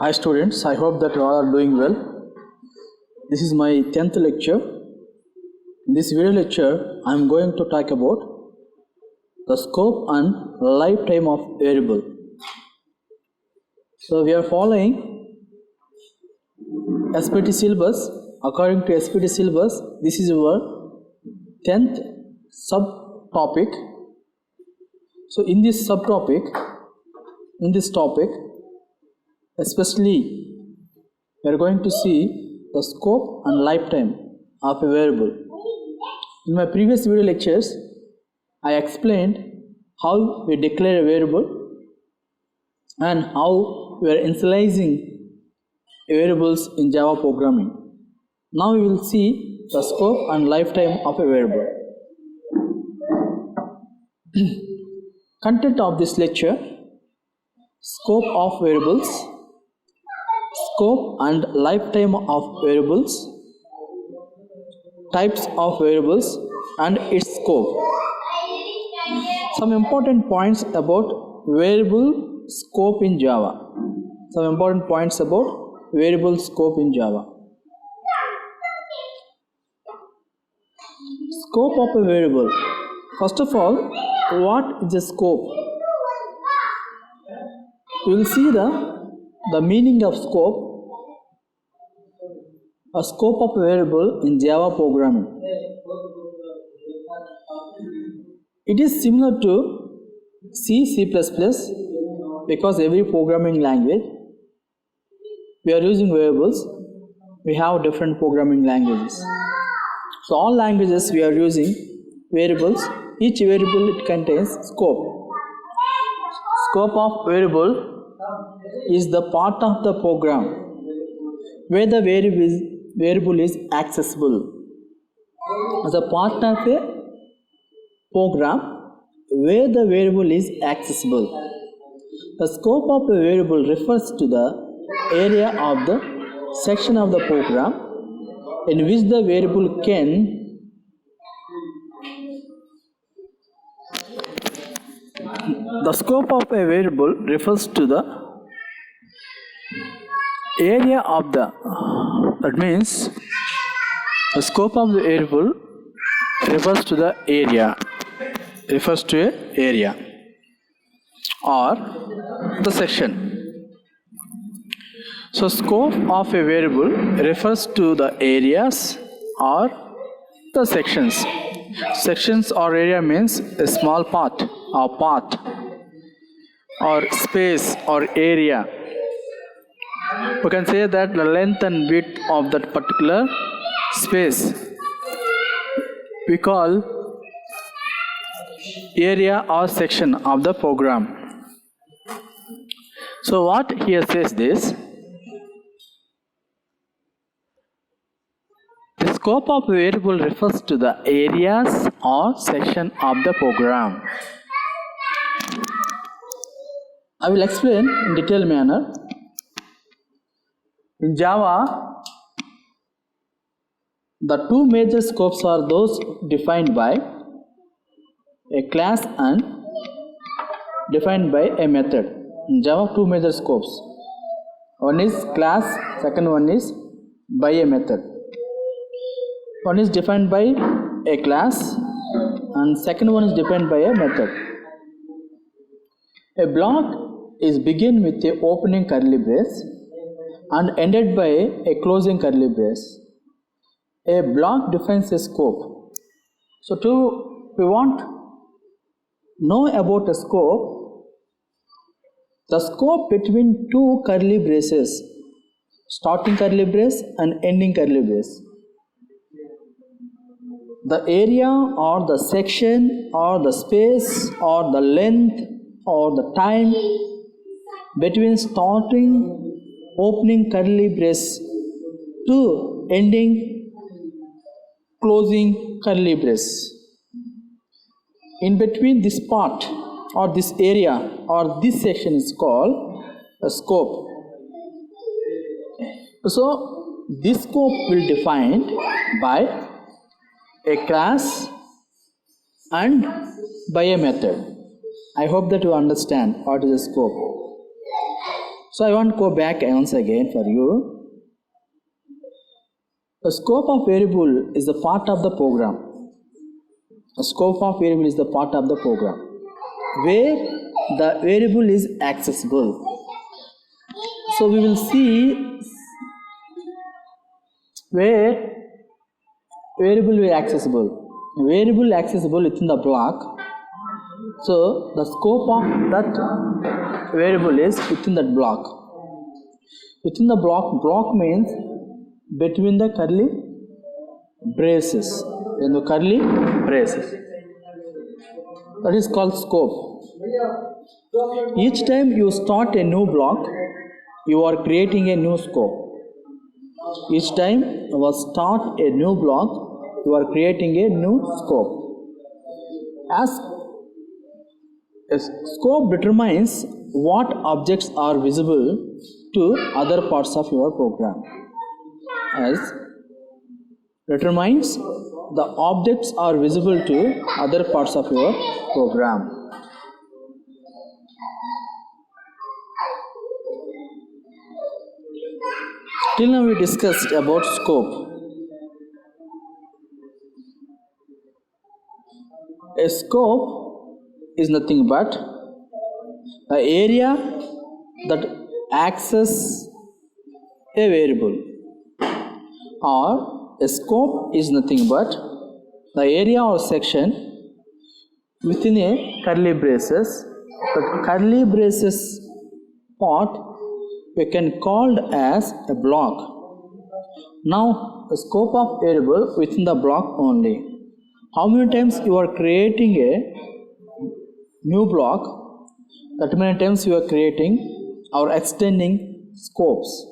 Hi students, I hope that you all are doing well. This is my 10th lecture. In this video lecture, I am going to talk about the scope and lifetime of variable. So we are following SPT syllabus. According to SPT syllabus, this is our 10th subtopic. So in this subtopic, especially we are going to see the scope and lifetime of a variable. In my previous video lectures, I explained how we declare a variable and how we are initializing variables in Java programming. Now we will see the scope and lifetime of a variable. Content of this lecture: scope of variables, scope and lifetime of variables, types of variables and its scope. Some important points about variable scope in Java. Scope of a variable. First of all, what is a scope? We will see the meaning of scope. A scope of a variable in Java programming. It is similar to C, C++, because every programming language we are using variables. We have different programming languages. So all languages we are using variables. Each variable it contains scope. Scope of variable is the part of the program where the variable is accessible. As a part of a program where the variable is accessible. The scope of a variable refers to the area of the section of the program in which the variable can The scope of a variable refers to the area of the, that means the scope of the variable refers to the area, or the section. So scope of a variable refers to the areas or the sections. Sections or area means a small part or part or space or area. We can say that the length and width of that particular space we call area or section of the program. So what here says this: the scope of a variable refers to the areas or section of the program. I will explain in detailed manner. In Java, the two major scopes are those defined by a class and defined by a method. In Java, two major scopes. One is class, second one is by a method. One is defined by a class and second one is defined by a method. A block is begin with a opening curly brace and ended by a closing curly brace. A block defines a scope. So we want know about a scope. The scope between two curly braces, starting curly brace and ending curly brace. The area or the section or the space or the length or the time between starting opening curly brace to ending closing curly brace. In between this part or this area or this section is called a scope. So this scope will be defined by a class and by a method. I hope that you understand what is a scope. So I want to go back once again for you. The scope of variable is the part of the program. The scope of variable is the part of the program where the variable is accessible. So we will see where variable is accessible. Variable accessible within the block. So the scope of that variable is within that block. Within the block means between the curly braces. In the curly braces. That is called scope. Each time you start a new block, you are creating a new scope. Each time you start a new block, you are creating a new scope. As a scope determines what objects are visible to other parts of your program. As determines the objects are visible to other parts of your program. Till now we discussed about scope. A scope is nothing but the area that accesses a variable, or a scope is nothing but the area or section within a curly braces. The curly braces part we can call as a block. Now the scope of variable within the block only. How many times you are creating a new block, that many times you are creating or extending scopes.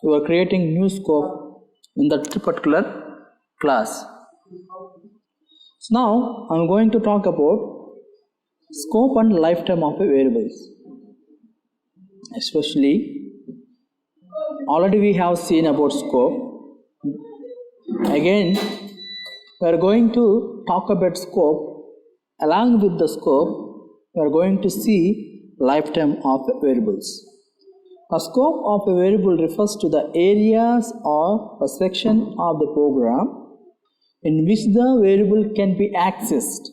You are creating new scope in that particular class. So now I am going to talk about scope and lifetime of a variables. Especially already we have seen about scope. Again we are going to talk about scope. Along with the scope we are going to see lifetime of variables. The scope of a variable refers to the areas or a section of the program in which the variable can be accessed,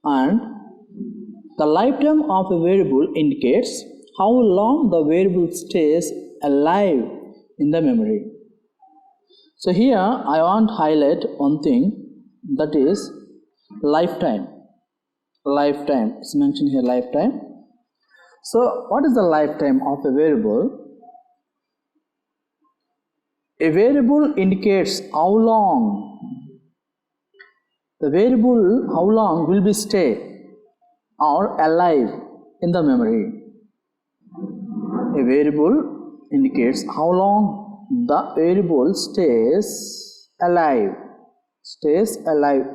and the lifetime of a variable indicates how long the variable stays alive in the memory. So here I want to highlight one thing, that is lifetime. Lifetime is mentioned here, lifetime. So what is the lifetime of a variable? A variable indicates how long the variable will be stay or alive in the memory. A variable indicates how long the variable stays alive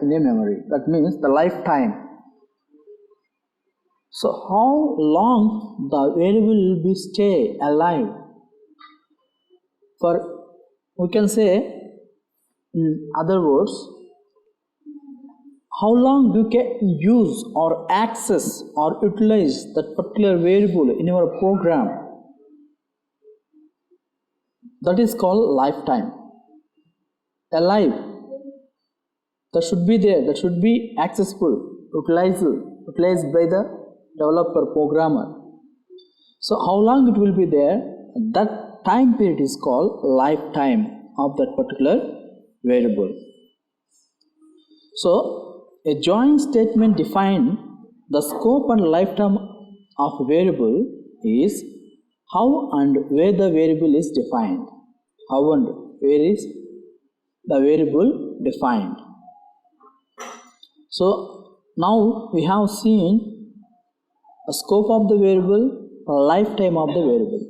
in a memory. That means the lifetime. So how long the variable will be stay alive? For we can say in other words, how long you can use or access or utilize that particular variable in your program. That is called lifetime. Alive. That should be there, that should be accessible, utilized by the developer, programmer. So how long it will be there, that time period is called lifetime of that particular variable. So a joint statement defines the scope and lifetime of a variable is how and where the variable is defined. How and where is the variable defined. So now we have seen a scope of the variable, a lifetime of the variable.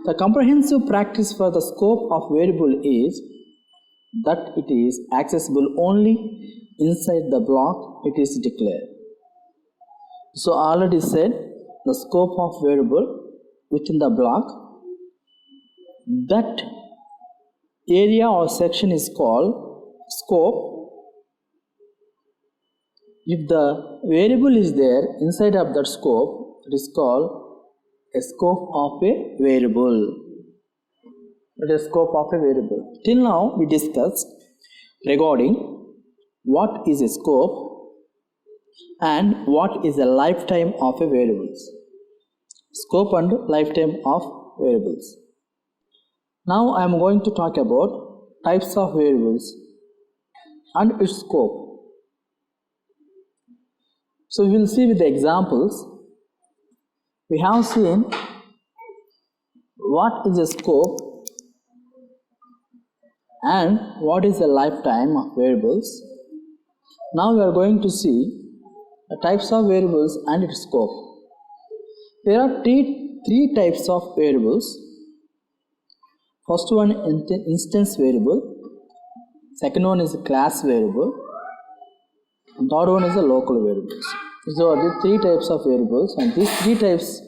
The comprehensive practice for the scope of variable is that it is accessible only inside the block it is declared. So I already said the scope of variable within the block, that area or section is called scope. If the variable is there inside of that scope, it is called A scope of a variable. What is scope of a variable? Till now we discussed regarding what is a scope and what is the lifetime of a variables. Scope and lifetime of variables. Now I am going to talk about types of variables and its scope. So we will see with the examples. We have seen what is a scope and what is the lifetime of variables. Now we are going to see the types of variables and its scope. There are three types of variables. First one is instance variable, second one is a class variable, and third one is a local variables. These are the three types of variables, and these three types,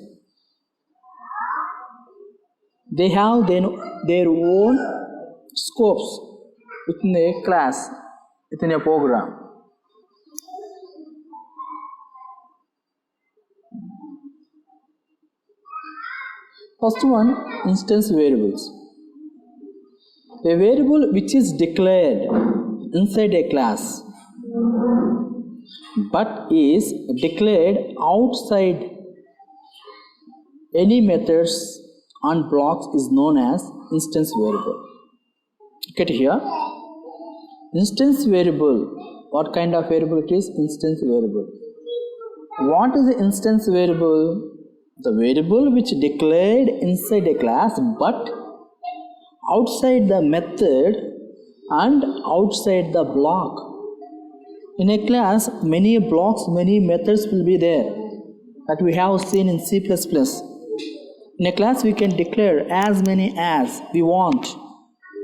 they have their own scopes within a class, within a program. First one, instance variables. A variable which is declared inside a class but is declared outside any methods and blocks is known as instance variable. Look at here. Instance variable. What kind of variable it is? Instance variable. What is the instance variable? The variable which declared inside a class but outside the method and outside the block. In a class, many blocks, many methods will be there that we have seen in C++. In a class, we can declare as many as we want.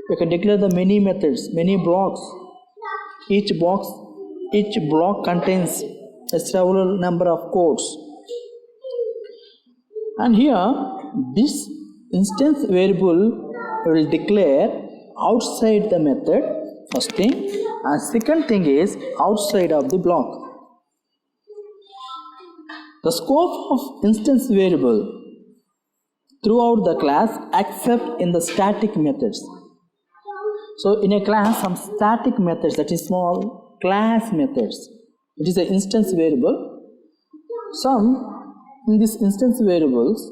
We can declare the many methods, many blocks. Each block contains a several number of codes. And here, this instance variable will declare outside the method, first thing, and second thing is outside of the block. The scope of instance variable throughout the class except in the static methods. So in a class, some static methods, that is small class methods, it is an instance variable. Some in these instance variables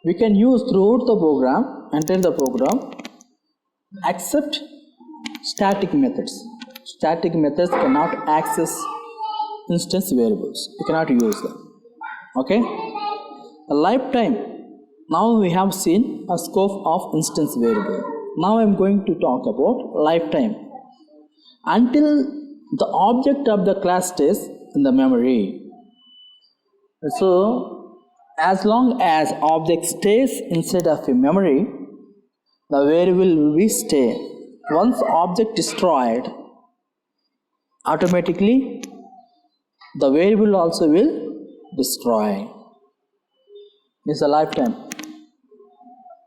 we can use throughout the program, entire the program, except static methods. Static methods cannot access instance variables. You cannot use them. Okay? A lifetime. Now we have seen a scope of instance variable. Now I am going to talk about lifetime. Until the object of the class stays in the memory. So, as long as object stays inside of a memory, the variable will be stay. Once object destroyed, automatically the variable also will destroy. This is a lifetime.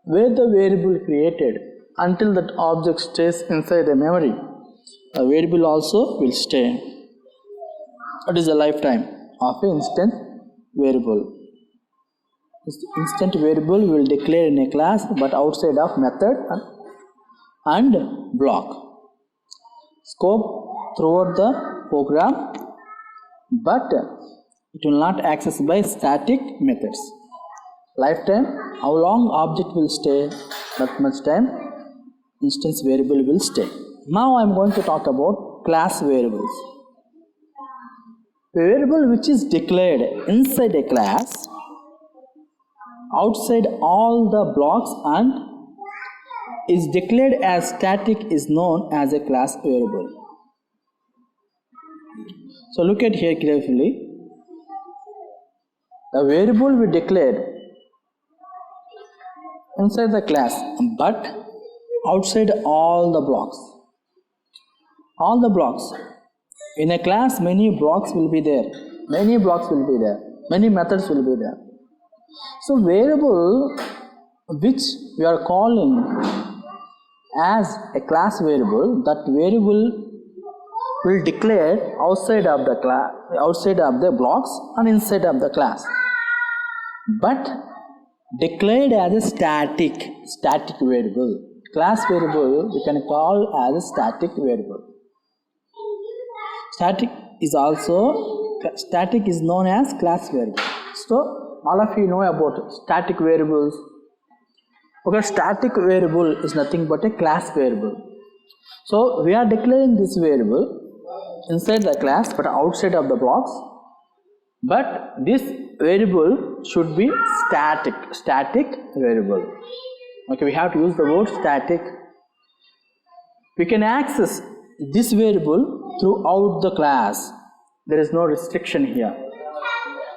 Where the variable created until that object stays inside the memory, the variable also will stay. What is the lifetime of an instant variable? This instant variable will declare in a class but outside of method and block. Scope throughout the program, but it will not access by static methods. Lifetime, how long object will stay, that much time instance variable will stay. Now I am going to talk about class variables. A variable which is declared inside a class outside all the blocks and is declared as static is known as a class variable. So look at here carefully. The variable we declared inside the class but outside all the blocks. All the blocks. In a class, many blocks will be there. Many blocks will be there. Many methods will be there. So variable which we are calling as a class variable, that variable will declare outside of the class, outside of the blocks and inside of the class. but declared as a static variable. Class variable we can call as a static variable. Static is known as class variable. So all of you know about static variables. Okay, static variable is nothing but a class variable. So we are declaring this variable inside the class but outside of the blocks. But this variable should be static variable. Okay, we have to use the word static. We can access this variable throughout the class. There is no restriction here.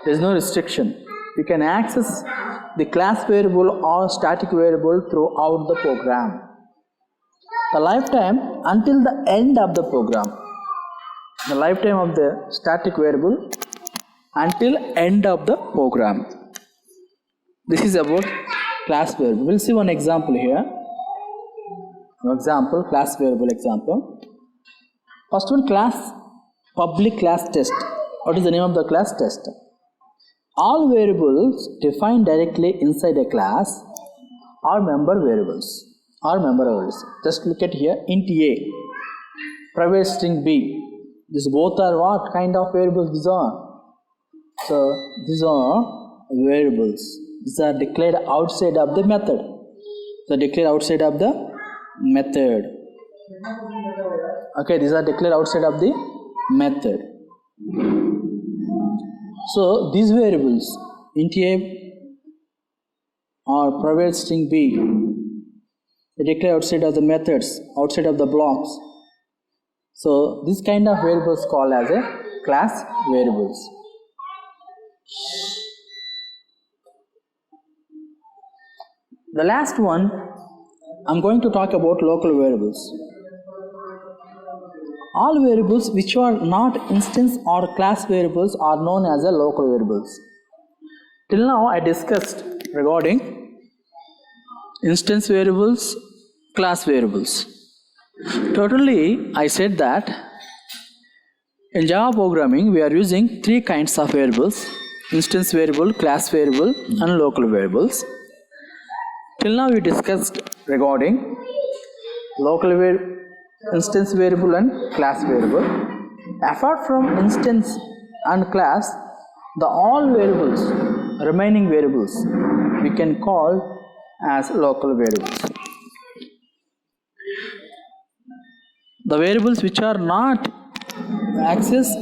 There is no restriction. We can access the class variable or static variable throughout the program. The lifetime until the end of the program. The lifetime of the static variable until end of the program. This is about class variable. We'll see one example here. Class variable example. First one, public class test. What is the name of the class test? All variables defined directly inside a class are member variables. Just look at here, int A, private string B. These both are what kind of variables these are? So these are variables. These are declared outside of the method. Okay, these are declared outside of the method. So these variables, int A or private string B, they declare outside of the methods, outside of the blocks. So this kind of variables called as a class variables. The last one, I'm going to talk about local variables. All variables which are not instance or class variables are known as a local variables. Till now I discussed regarding instance variables, class variables. Totally I said that in Java programming we are using three kinds of variables: instance variable, class variable and local variables. Till now we discussed regarding instance variable and class variable. Apart from instance and class, the all variables, remaining variables, we can call as local variables. The variables which are not access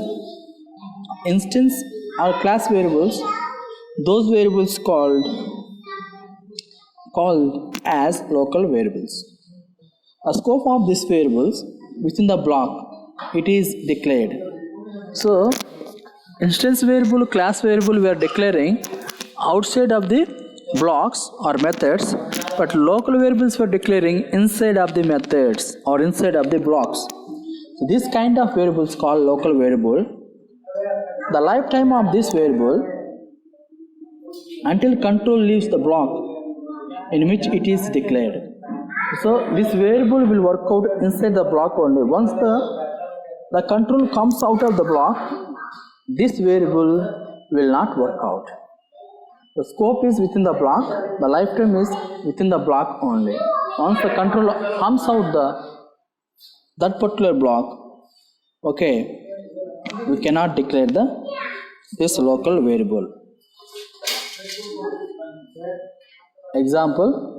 instance or class variables, those variables called as local variables. A scope of these variables within the block, it is declared. So instance variable, class variable we are declaring outside of the blocks or methods, but local variables we are declaring inside of the methods or inside of the blocks. So this kind of variables called local variable. The lifetime of this variable until control leaves the block in which it is declared. So this variable will work out inside the block only. Once the control comes out of the block, this variable will not work out. The scope is within the block, the lifetime is within the block only. Once the control comes out that particular block, okay, we cannot declare this local variable. Example,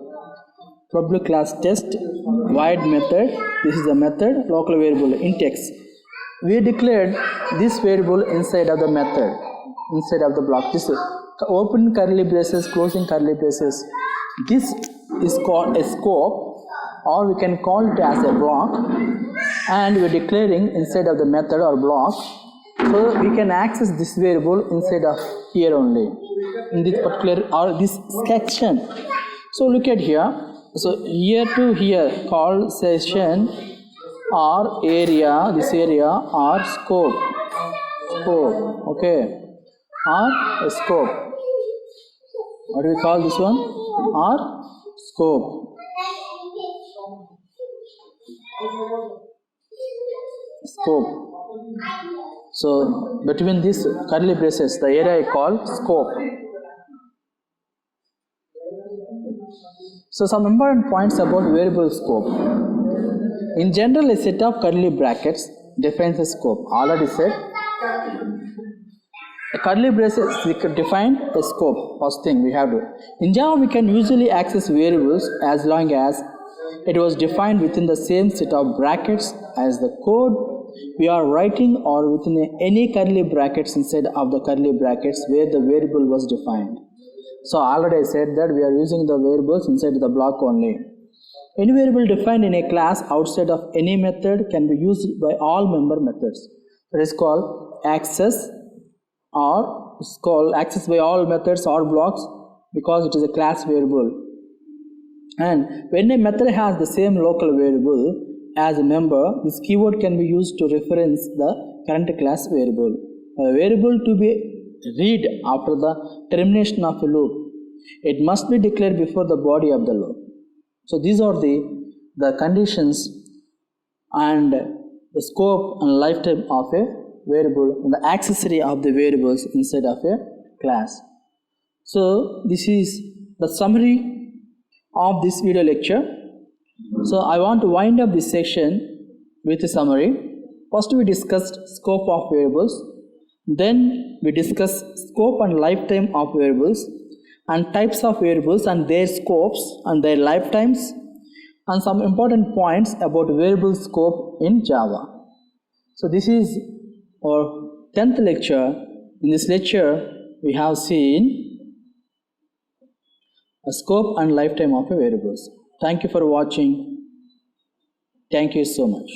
public class test void method. This is the method, local variable int x. We declared this variable inside of the method, inside of the block. This is open curly braces, closing curly braces. This is called a scope, or we can call it as a block, and we are declaring inside of the method or block. So we can access this variable inside of here only, in this particular or this section. So look at here. So here to here called session or area, this area or scope, okay, or a scope. What do we call this one? Or scope. So between these curly braces, the area I call scope. So some important points about variable scope. In general, a set of curly brackets defines a scope. Already said, a curly braces define a scope. First thing we have to. In Java, we can usually access variables as long as it was defined within the same set of brackets as the code we are writing, or within any curly brackets inside of the curly brackets where the variable was defined. So already I said that we are using the variables inside the block only. Any variable defined in a class outside of any method can be used by all member methods. It is called access, or it's called access by all methods or blocks, because it is a class variable. And when a method has the same local variable as a member, this keyword can be used to reference the current class variable. A variable to be read after the termination of a loop, it must be declared before the body of the loop. So these are the conditions and the scope and lifetime of a variable and the accessory of the variables inside of a class. So this is the summary of this video lecture. So I want to wind up this section with a summary. First we discussed scope of variables, then we discussed scope and lifetime of variables, and types of variables and their scopes and their lifetimes, and some important points about variable scope in Java. So this is our 10th lecture. In this lecture we have seen a scope and lifetime of a variables. Thank you for watching. Thank you so much.